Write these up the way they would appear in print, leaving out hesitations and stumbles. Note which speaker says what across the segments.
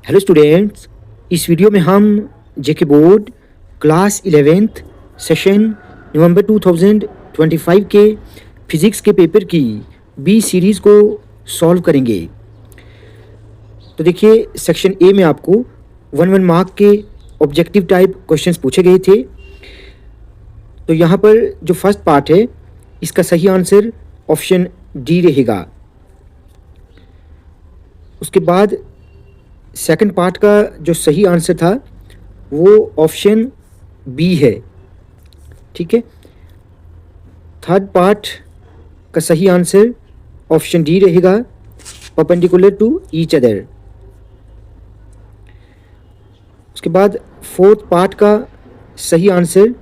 Speaker 1: Hello students, इस video में हम जेके बोर्ड क्लास 11th सेशन नवंबर 2025 के फिज़िक्स के पेपर की बी सीरीज़ को सॉल्व करेंगे। तो देखिए, सेक्शन ए में आपको 1 मार्क के ऑब्जेक्टिव टाइप क्वेश्चंस पूछे गए थे। तो यहाँ पर जो फर्स्ट पार्ट है, इसका सही आंसर ऑप्शन डी रहेगा। उसके बाद सेकंड पार्ट का जो सही आंसर था वो ऑप्शन बी है, ठीक है। थर्ड पार्ट का सही आंसर ऑप्शन डी रहेगा, परपेंडिकुलर टू ईच अदर। उसके बाद फोर्थ पार्ट का सही आंसर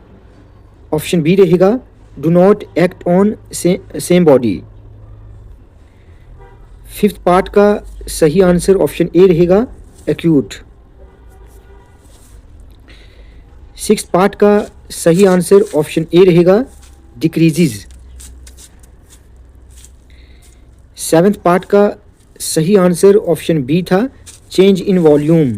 Speaker 1: ऑप्शन बी रहेगा, do not act on same body. Fifth part का सही आंसर ऑप्शन ए रहेगा, एक्यूट। सिक्स्थ पार्ट का सही आंसर ऑप्शन ए रहेगा, डिक्रीजेज। सेवेंथ पार्ट का सही आंसर ऑप्शन बी था, चेंज इन वॉल्यूम।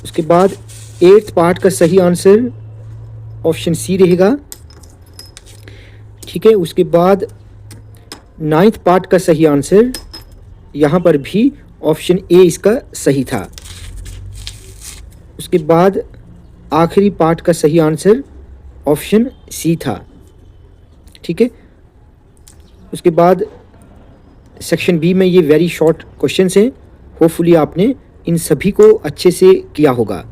Speaker 1: उसके बाद एट्थ पार्ट का सही आंसर ऑप्शन सी रहेगा, ठीक है। उसके बाद नाइन्थ पार्ट का सही आंसर यहाँ पर भी ऑप्शन ए इसका सही था। उसके बाद आखिरी पार्ट का सही आंसर ऑप्शन सी था, ठीक है। उसके बाद सेक्शन बी में ये वेरी शॉर्ट क्वेश्चंस हैं। होपफुली आपने इन सभी को अच्छे से किया होगा।